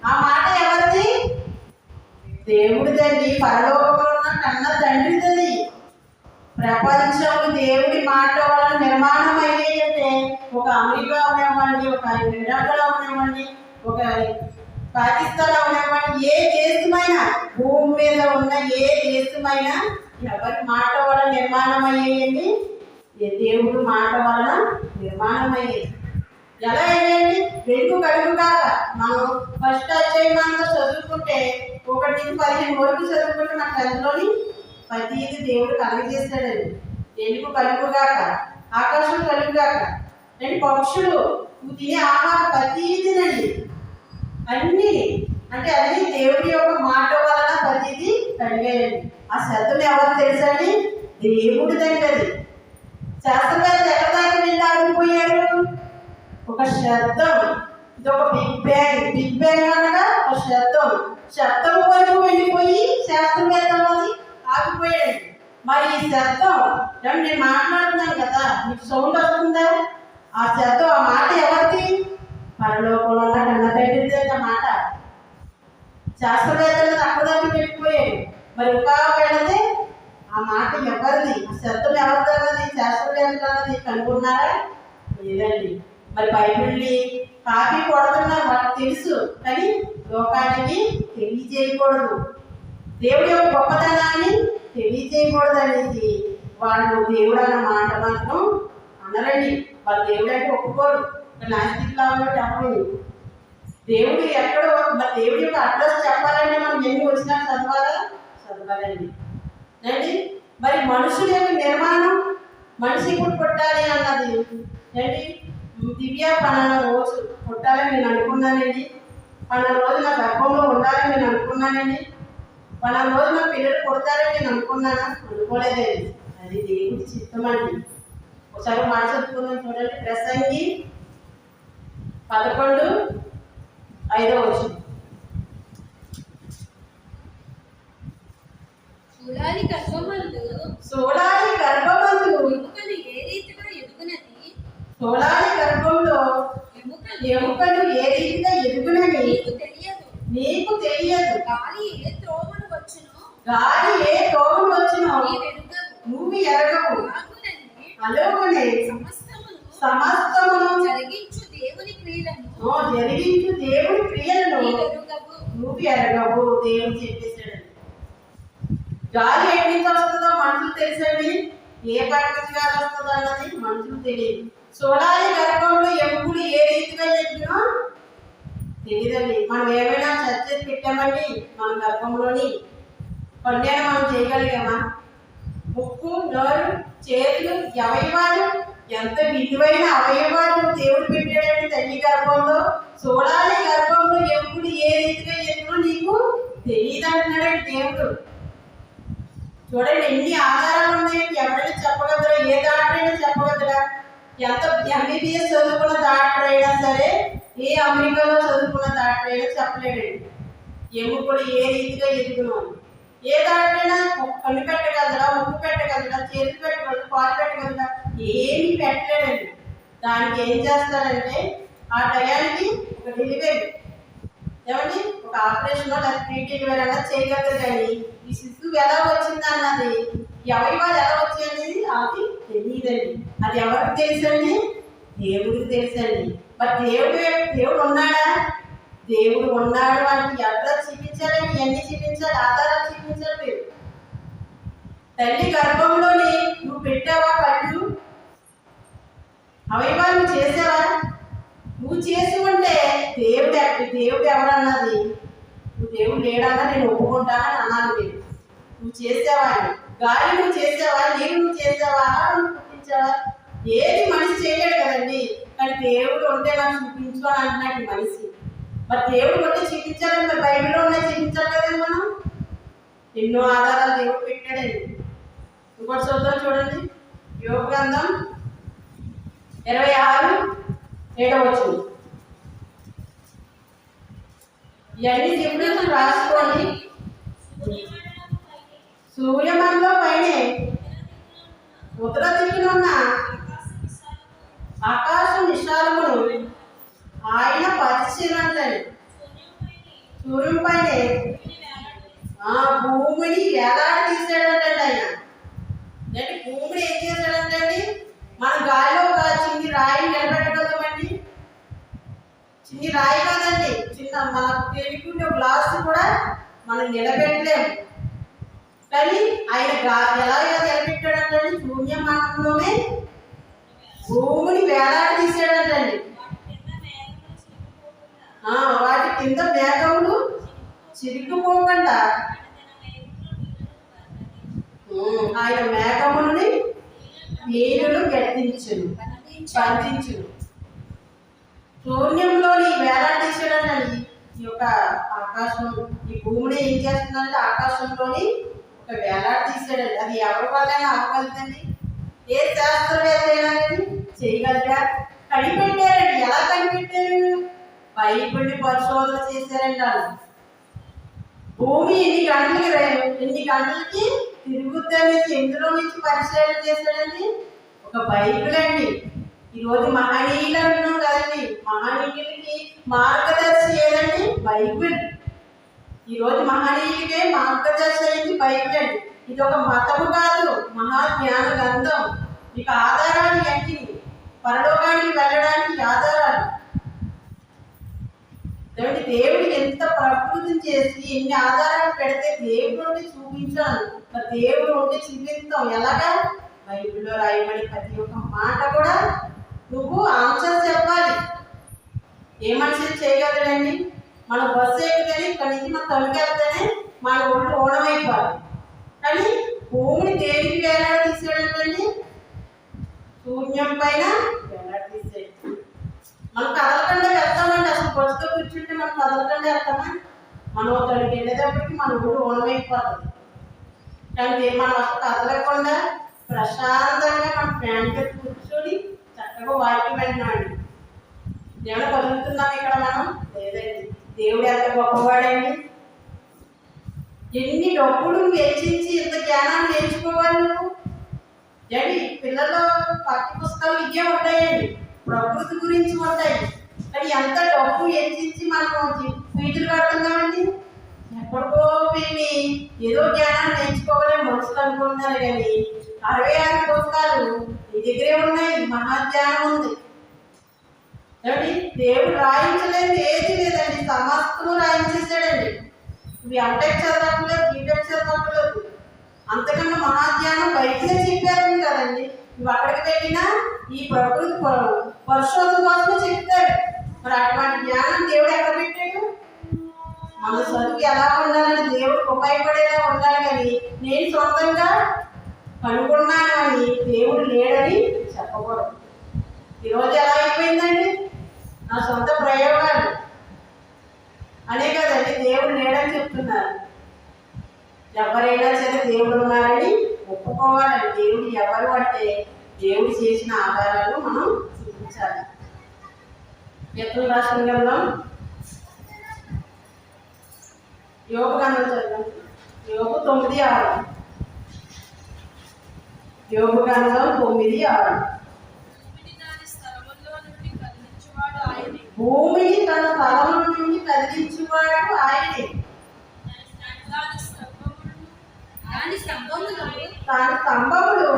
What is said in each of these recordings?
ఆ మాట ఎవరిది? దేవుడిదండి. పరలోకంలో ఉన్న కన్న తండ్రిది. ప్రపంచం దేవుడి మాట వలన నిర్మాణం అయ్యేయంటే ఒక అమెరికా ఉండేవ్వండి, ఒక ఇరాక్లో ఉండేవ్వండి, ఒక పాకిస్తాన్ ఉండేవ్వండి, ఏ దేశమైనా భూమి మీద ఉన్న ఏ దేశమైనా ఎవరి మాట వలన నిర్మాణం అయ్యేయండి? దేవుడు మాట వలన నిర్మాణం అయ్యేది. ఎలా అయ్యేయండి? వెలుగు కలుగుగాక. మనం ఫస్ట్ అధ్యాయంలో చదువుకుంటే 1-15 వరకు చదువుకుంటే మనకు అందులోని ప్రతిది దేవుడు కలుగజేస్తాడండి. వెలుగు కలుగుగాక, ఆకాశం కలుగుగాక, అండ్ పక్షులు తినే ఆహారం ప్రతిదినండి అన్ని. అంటే అది దేవుడి యొక్క మాట వలన ప్రతిది కలిగాయండి. ఆ శబ్దం ఎవరు తెలుసండి? దేవుడిదండి. అది శాస్త్రవేత్త ఎక్కడ దాకా వెళ్ళి ఆగిపోయారు? ఒక శబ్దం. ఇది ఒక బిగ్ బ్యాంగ్. బిగ్ బ్యాంగ్ అనగా ఒక శబ్దం. శబ్దం వరకు వెళ్ళిపోయి శాస్త్రవేత్తలోని ఆగిపోయాడు. మరి ఈ శబ్దం నేను మాట్లాడుతున్నాను కదా, మీకు సౌండ్ వస్తుందా? ఆ శబ్దం, ఆ మాట ఎవరిది? పరలోకంలో ఉన్న కన్న తండ్రిది ఆ మాట. శాస్త్రవేత్తలు అక్కదాకా వెళ్ళిపోయాడు. మరి ఇంకా వెళ్ళదే ఆ మాట ఎవరిది? ఆ శబ్దం ఎవరిది అన్నది శాస్త్రవేత్తలు అన్నది కనుగొన్నారా? లేదండి. మరి బైబిల్ని కాపీ కొడుతున్నారు, వాళ్ళకి తెలుసు, కానీ లోకానికి తెలియజేయకూడదు. దేవుడి యొక్క గొప్పతనాన్ని తెలియజేయకూడదు అనేది వాళ్ళు దేవుడు అన్న మాట మాత్రం అనరండి. వాళ్ళు దేవుడు అంటే ఒప్పుకోరు. నాస్తికులు అన్నట్టు అప్పుడు దేవుడు ఎక్కడో, మరి దేవుడి యొక్క అడ్రస్ చెప్పాలంటే మనం ఎన్ని వచ్చినా చదవాలండి అండి. మరి మనుషుల యొక్క నిర్మాణం, మనిషి ఇప్పుడు పుట్టాలి అన్నది ఏంటి? దివ్య పలానా రోజు పుట్టాలని నేను అనుకున్నానండి, పలానా రోజు నా గర్భంలో ఉండాలని నేను అనుకున్నానండి, పలానా రోజు నా పిల్లలు పుడతారని నేను అనుకున్నానా? అనుకోలేదండి. అది దేవుడి చిత్తం అండి. ఒకసారి మాట చదువుకుందాం చూడండి. ప్రసంగి 11:5. సూలాలి గర్భమందు ఎముకలు ఏ రీతిగా ఎదుగునది, సోలాలి గర్భంలో ఎముకలు ఏ రీతిగా ఎదుగునని నీకు తెలియదు. గాలి ఏ త్రోవను వచ్చునో నువ్వు ఎరగవు. అలాగనే సమస్తమును జరిగించు దేవుని క్రియలను నువ్వు ఎరగవు. దేవుడు చెప్పేశాడు. గాలి ఎక్కడి నుంచి వస్తుందో మనుషులు తెలుసండి. ఏ పక్క నుంచి గాలి వస్తుందో అన్నది మనుషులు తెలియదు. సోలాలి గర్భంలో ఎముకలు ఏ రీతిగా ఎదిగినా తెలియదండి. మనం ఏమైనా చర్చలు పెట్టామండి మన గర్భంలోని పన్నెండు మనం చేయగలిగామా? ముక్కు, నోరు, చేతులు, అవయవాలు, ఎంత విలువైన అవయవాలు దేవుడు పెట్టాడండి తల్లి గర్భంలో. సోలాలి గర్భంలో ఎముకలు ఏ రీతిగా ఎదిగినా నీకు తెలియదు అంటున్నాడండి దేవుడు. చూడండి ఎన్ని ఆధారాలు ఉన్నాయండి. ఎవరైనా చెప్పగలరా? ఏ డాక్టర్ అయినా చెప్పగలరా? ఎంత ఎంబీబీఎస్ చదువుకున్న డాక్టర్ అయినా సరే, ఏ అమెరికాలో చదువుకున్న డాక్టర్ అయినా చెప్పలేడండి ఎముకలు ఏ రీతిగా ఎదుగున్నాం. ఏ డాక్టర్ అయినా కన్ను పెట్టగలరా? ముక్కు పెట్టగలరా? చేతులు పెట్టగలరా? పాలు పెట్టగలరా? ఏమి పెట్టలేడండి. దానికి ఏం చేస్తాడంటే ఆ టయానికి ఒక డెలివరీ ఏమండి, ఒక ఆపరేషన్ లేదా ట్రీట్మెంట్ ఎలా చేయగలరు. కానీ ఈ శిశువు ఎలా వచ్చింది అన్నది, అవయవాలు ఎలా వచ్చాయి అనేది అది తెలియదండి. అది ఎవరికి తెలుసండి? దేవుడికి తెలుసండి. మరి దేవుడు ఉన్నాడా? దేవుడు ఉన్నాడు. వాటికి అడ్రస్ చూపించాలని ఇవన్నీ చూపించాలి, ఆధారాలు చూపించాలి. మీరు తల్లి గర్భంలోని నువ్వు పెట్టావా? కళ్ళు అవయవాలు నువ్వు చేసావా? నువ్వు చేసి ఉంటే దేవుడు ఎవరన్నది నువ్వు దేవుడు లేడన్నా నేను ఒప్పుకుంటానని అన్నాను. మీరు నువ్వు చేసావా అని. గాలి నువ్వు చేసావా? నీరు నువ్వు చేసావా? ఆహారం నువ్వు పుట్టించావా? ఏది మనిషి చేయలేడు కదండి. కానీ దేవుడు ఉంటే నాకు చూపించు అని అంటున్నాడు మనిషి. మరి దేవుడు ఉంటే చూపించాలని మరి బైబిల్లో ఉన్నాయి చూపించాలి కదండి. మనం ఎన్నో ఆధారాలు దేవుడు పెట్టాడండి. ఇంకోటి చూద్దాం చూడండి. యోగ గ్రంథం 26:7. ఇవన్నీ చెప్పినట్టు రాసుకోండి. సూర్యమండలం పైనే ఉత్తర దిక్కున ఉన్న ఆకాశ విశాలమును ఆయన పరిశీలనని సూర్యుని పైన భూమిని వేలాడ తీసాడంటే ఆయన. అంటే భూమిని ఏం చేశాడంటే అండి, మన గాలిలో ఒక చిన్ని రాయి నిలబెట్టగలమండి. చిన్ని రాయి కాదండి, చిన్న మన తెలుగుండే గ్లాస్ కూడా మనం నిలబెట్టలేము. కానీ ఆయన ఎలాగ నిలబెట్టాడంటే శూన్య మండలంలోనే భూమిని వేలాడ తీసాడంటండి. వాటి కింద మేఘములు చిరిగిపోకుండా ఆయన మేఘములని నీరులు గట్టించును బంధించును. శూన్యంలోని వేలాడదీశాడండి. ఈ యొక్క ఆకాశం, ఈ భూమిని ఏం చేస్తుందంటే ఆకాశంలోని ఒక వేలాడదీశాడండి. అది ఎవరి వల్లైనా ఆగగలుగుతండి? ఏ శాస్త్రవేత్త అయినా చేయగలిగా? కనిపెట్టారండి. ఎలా కనిపెట్టారు? బైబిల్ని పరిశోధన చేశారండి వాళ్ళు. భూమి ఎన్ని గంటలకి తిరుగుద్ది అనేది ఎందులో నుంచి పరిశీలన చేశాడండి? ఒక బైబిల్ అండి. ఈరోజు మహనీయులు అంటున్నాం కదండి, మహనీయులకి మార్గదర్శి ఏదండి? బైబిల్. ఈరోజు మహనీయులకే మార్గదర్శి అయింది బైబిల్ అండి. ఇది ఒక మతము కాదు, మహాజ్ఞాన గ్రంథం. ఇక ఆధారాలు ఏంటి? పరలోకానికి వెళ్ళడానికి ఆధారాలు. దేవుడు ఎంత ప్రకృతిని చేసి ఎన్ని ఆధారాలు పెడితే దేవుడు ఉండి చూపించాను. దేవుడు ఉండి చూపిస్తాం ఎలాగా? బైబిల్లో రాయబడి ప్రతి ఒక్క మాట కూడా నువ్వు ఆన్సర్ చెప్పాలి. ఏ మనిషి చేయగలడండి? మన బస్సు ఎక్కితేనే ఇక్కడి నుంచి మనం తొలగేస్తేనే మన ఒళ్ళు ఓడమైపోవాలి. కానీ భూమిని దేనికి వేలాడ తీసాడంటండి? శూన్యం పైన వేలాడ తీసాడు. మనం కదలకుండా వెళ్తామండి. అసలు బస్సుతో కూర్చుంటే మనం కదలకుండా వెళ్తామా? మనం తొలగి వెళ్ళేటప్పటికి మన ఊరు ఓనమైపోతుంది. కానీ మనం అసలు కదలకుండా ప్రశాంతంగా మన ఫ్యాన్ కింద కూర్చొని చక్కగా వాయికి వెళ్ళినాడు. ఏమైనా కదులుతున్నాం ఇక్కడ మనం? లేదండి. దేవుడు ఎంత గొప్పవాడండి. ఎన్ని డబ్బులు వెచ్చించి ఇంత జ్ఞానాన్ని నేర్చుకోవాలి నువ్వు? ఏంటి పిల్లలు పాఠ్య పుస్తకాలు ఇవే ఉంటాయండి, ప్రకృతి గురించి ఉంటాయి. కానీ ఎంత డబ్బు వెచ్చించి మనం ఫీజులు కడుతున్నామండి. ఎక్కడికో వెళ్ళి ఏదో జ్ఞానాన్ని నేర్చుకోవాలని మనుషులు అనుకుంటున్నారు. కానీ 66 పుస్తకాలు నీ దగ్గరే ఉన్నాయి. మహాజ్ఞానం ఉంది. దేవుడు రాయించలేదు ఏది లేదండి, సమస్తము రాయించేసాడండి. ఇవి అంటెక్ చదవట్లేదు, బీటెక్ చదవట్లేదు. అంతకన్నా మహాజ్ఞానం బయటనే చెప్పారు కదండి. నువ్వు అక్కడికి వెళ్ళినా ఈ ప్రకృతి పరిశోధన కోసమే చెప్తాడు. మరి అటువంటి జ్ఞానం దేవుడు ఎక్కడ పెట్టాడు? మన చదువు ఎలా ఉండాలని దేవుడికి ఉపయోగపడేలా ఉండాలి. కానీ నేను సొంతంగా కనుగొన్నాను అని దేవుడు లేడని చెప్పకూడదు. ఈరోజు ఎలా అయిపోయిందండి? నా సొంత ప్రయోగాలు అనే కదండి దేవుడు లేడని చెప్తున్నారు. ఎవరైనా సరే దేవుడు ఉన్నారని ఒప్పుకోవాలండి. దేవుడు ఎవరు అంటే దేవుడు చేసిన ఆధారాలు మనం చూపించాలి. ఎప్పుడు రాష్ట్రం వెళ్దాం? యోగ గంధం చదువు. యోగ 9:6. యోగ గంధం 9:6. భూమిని తన స్థలము నుండి కదిలించువాడు ఆయనే. దాని స్తంభములు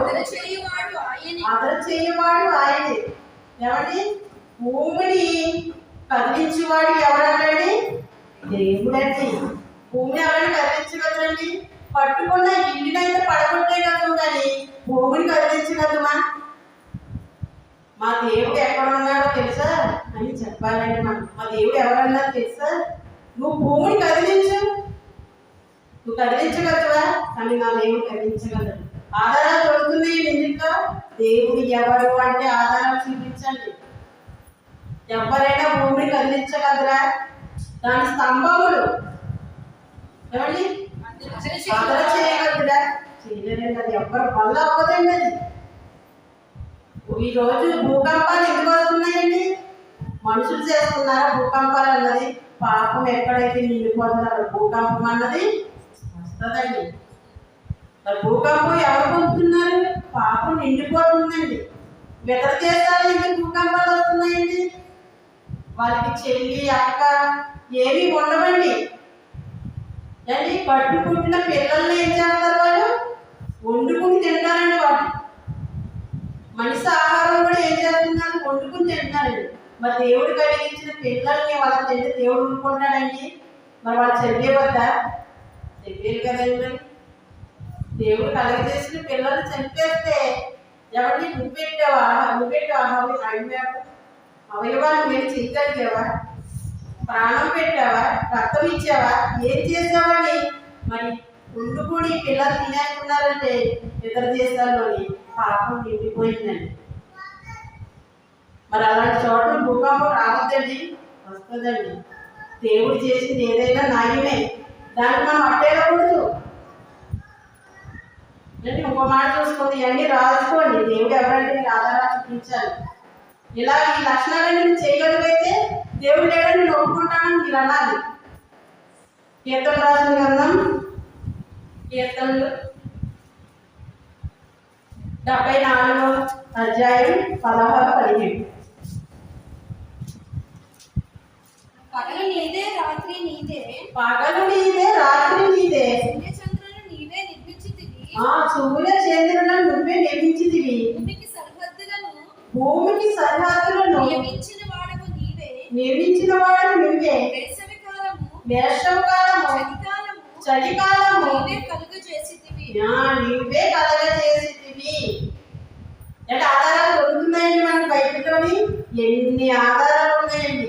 అదర చేయవాడు ఆయనే. ఏమండి? భూమిని కదిలించేవాడు ఎవరండి? దేవుడండి. భూమిని ఎవరైనా కదిలించగలరండి? పట్టుకున్న ఇల్లునైతే పడగొట్టేయగలము, కానీ భూమిని కదిలించగలమా? మా దేవుడు ఎక్కడ ఉన్నాడో తెలుసా అని చెప్పాలండి. మా దేవుడు ఎవరన్నారో తెలుసా? నువ్వు భూమిని కదిలించు. నువ్వు కదిలించగలవా? కానీ నా దేవుడు కదిలించగలడు. ఆధారాలు దొరుకుతున్నాయి నిందితో. దేవుడు ఎవరు అంటే ఆధారాలు చూపించండి. ఎవరైనా భూమిని కదిలించగలరా? దాని స్తంభములు ఏమండి ఆదర చేయగలరా? చేయలేదండి. అది ఎవరి వల్ల అవ్వదండి. అది ఈరోజు భూకంపాలు ఎందుకు వస్తున్నాయండి? మనుషులు చేస్తున్నారా భూకంపాలు అన్నది? పాపం ఎక్కడైతే నిండిపోతున్నారు భూకంపం అన్నది వస్తుందండి. మరి భూకంపం ఎవరు పొందుతున్నారు? పాపం నిండిపోతుందండి. ఇతర దేశాలు ఎందుకు భూకంపాలు వస్తున్నాయండి? వాళ్ళకి చెల్లి అక్క ఏమీ ఉండవండి. ఏంటి కట్టు పుట్టిన పిల్లల్ని ఏం చేస్తారు వాళ్ళు? వండుకుని తింటారండి. వాళ్ళు మనిషి ఆహారం కూడా ఏం చేస్తున్నారు? వండుకుని తింటున్నారండి. మరి దేవుడు కలిగించిన పిల్లల్ని వాళ్ళ తింటే దేవుడు ఊరుకుంటాడండి? మరి వాళ్ళు చదివేవద్దా? చదివేది కదండి. దేవుడు కలగజేసిన పిల్లలు చంపేస్తే ఎవరిని నువ్వెట్టావా? అవయవాన్ని మీరు చేయగలిగావా? ప్రాణం పెట్టావా? రక్తం ఇచ్చావా? ఏం చేసావని మరి వండుకుని పిల్లలు తినేస్తున్నారంటే ఇతర దేశాల్లోని పాపం నిండిపోయిందండి. మరి అలాంటి చోట్ల భూకంపం రావద్దండి, వస్తుందండి. దేవుడు చేసింది ఏదైనా న్యాయమే, దానికి మనం అట్టేయకూడదు. ఇంకో మాట చూసుకోండి, ఇవన్నీ రాసుకోండి. దేవుడు ఎవరంటే మీరు ఆధారాలు చూపించాలి. ఇలా ఈ లక్షణాలన్నీ మీరు చేయగలిగితే దేవుడు లేడని నేను ఒప్పుకుంటానని మీరు అనాలి. కీర్తన రాసిన గ్రంథం, కీర్తనలు 74:16-17. పగలు నీదే, రాత్రి నీదే. పగలు నీదే, రాత్రి నీదే. సూర్య చంద్రులను నీవే నిర్మించితివి. సూర్య చంద్రులను నువ్వే నిర్మించితివి. భూమికి సరిహద్దులను నియమించిన వాడవు నీవే. వేసవి కాలము, చలికాలము నీవే కలుగజేసితివి. నీవే కలగజేసితివి. అంటే ఆధారాలు దొరుకుతున్నాయండి మనకి బైబిల్లోని. ఎన్ని ఆధారాలు ఉన్నాయండి.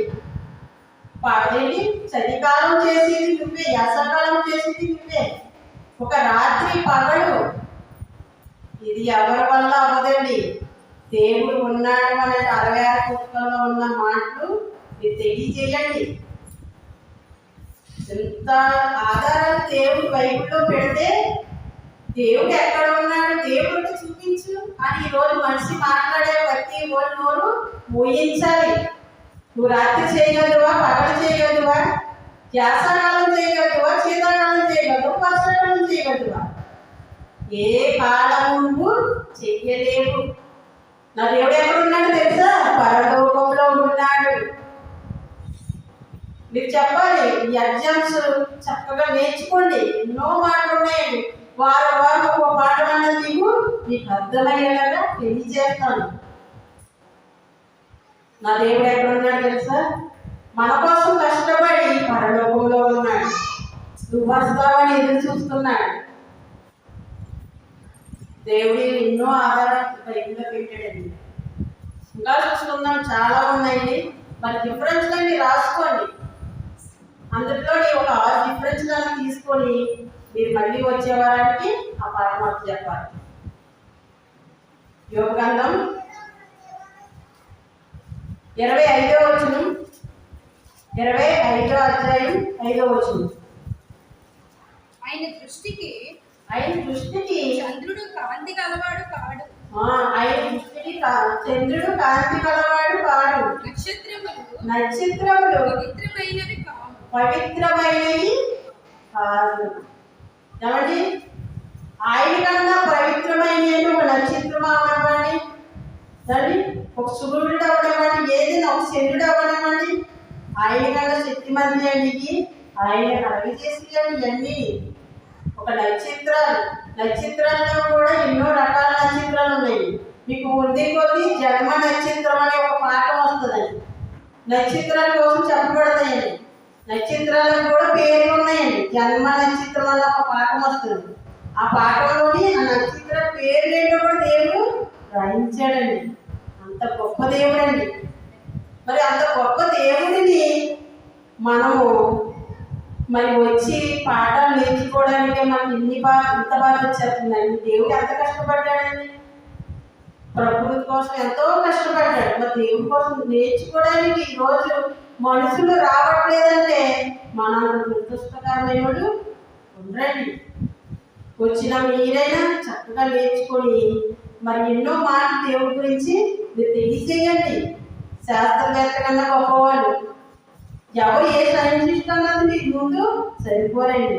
పగలేంటి? చలికాలం చేసేది నువ్వే, యాసకాలం చేసేది నువ్వే. ఒక రాత్రి పగలు, ఇది ఎవరి వల్ల అవ్వదండి. దేవుడు ఉన్నాడు అనే 66 పుస్తకంలో ఉన్న మాటలు మీరు తెలియజేయండి. ఎంత ఆధారాలు దేవుడు బైబిల్లో పెడితే దేవుడు ఎక్కడ ఉన్నాడు, దేవుడికి చూపించు అని ఈరోజు మనిషి మాట్లాడే ప్రతి ఓడి నోరు మోయించాలి. నువ్వు రాత్రి చేయగలవా? పగలు చేయగలవా? యాసకాలం చేయగలవా? శీతాకాలం చేయగలవా? వర్షాకాలం చేయగలవా? ఏ కాలం నువ్వు చెయ్యలేవు. నా దేవుడు ఎక్కడ ఉన్నాడు తెలుసా? పరలోకంలో ఉన్నాడు. మీరు చెప్పాలి. ఈ ఎగ్జామ్స్ చక్కగా నేర్చుకోండి. ఎన్నో మాటలు ఉన్నాయండి. వారం ఒక పాఠం అన్నది మీకు అర్థమయ్యేలాగా తెలియజేస్తాను. నా దేవుడు ఎక్కడ ఉన్నాడు తెలుసా? మన కోసం కష్టపడి పరలోకంలో ఉన్నాడు. నువ్వు వస్తావని ఎదురు చూస్తున్నాడు. దేవుడు ఎన్నో ఆధారాలు బైబిల్లో పెట్టాడండి. ఇంకా చూసుకుందాం, చాలా ఉన్నాయండి. మరి డిఫరెన్స్లన్నీ రాసుకోండి. అందులో ఒక 6 డిఫరెన్స్లను తీసుకొని మీరు మళ్ళీ వచ్చే వారానికి ఆ పాఠం చెప్పాలి. యోగ గ్రంథం 25వ వచనం, 25వ అధ్యాయం 5వ వచనం. ఆయన దృష్టికి చంద్రుడు కాంతి గలవాడు కాడు. ఆయన దృష్టికి చంద్రుడు కాంతి గలవాడు కాడు. నక్షత్రములు పవిత్రమైనవి కాదు. ఏమండి? ఆయన కన్నా పవిత్రమైన ఒక నక్షత్రం అవనివ్వండి, దాన్ని ఒక సూర్యుడు అవనివ్వండి, ఏదైనా ఒక చంద్రుడు అవనివ్వండి, ఆయన కన్నా శక్తిమంది అండి. ఆయన కలగజేసి ఇవన్నీ ఒక నక్షత్రాల్లో కూడా ఎన్నో రకాల నక్షత్రాలు ఉన్నాయి. మీకు ముందే కొద్ది జన్మ నక్షత్రం అనే ఒక పాఠం వస్తుందండి. నక్షత్రాల కోసం చెప్పబడతాయండి. నక్షత్రాలకు కూడా పేర్లు ఉన్నాయండి. జన్మ నక్షత్రం అనే ఒక పాఠం వస్తుంది. ఆ పాఠంలోని ఆ నక్షత్ర పేర్లు ఏంటో కూడా దేవుడు గ్రహించాడండి. అంత గొప్ప దేవుడు అండి. మరి అంత గొప్ప దేవుడిని మనము మరి వచ్చి పాఠాలు నేర్చుకోవడానికి మనకి ఇంత బాధ వచ్చేస్తుందండి. దేవుడు ఎంత కష్టపడ్డాడండి. ప్రకృతి కోసం ఎంతో కష్టపడ్డాడు. మరి దేవుడి కోసం నేర్చుకోవడానికి ఈరోజు మనుషులు రావట్లేదంటే మనంత దురదృష్టకరమైన ఉండండి. వచ్చిన మీరైనా చక్కగా నేర్చుకొని మరి ఎన్నో మాటలు దేవుడి గురించి మీరు తెలియజేయండి. శాస్త్రవేత్త కన్నా గొప్పవాళ్ళు ఎవరు ఏ సైంటిస్ట్ అన్నది మీకు ముందు సరిపోరండి.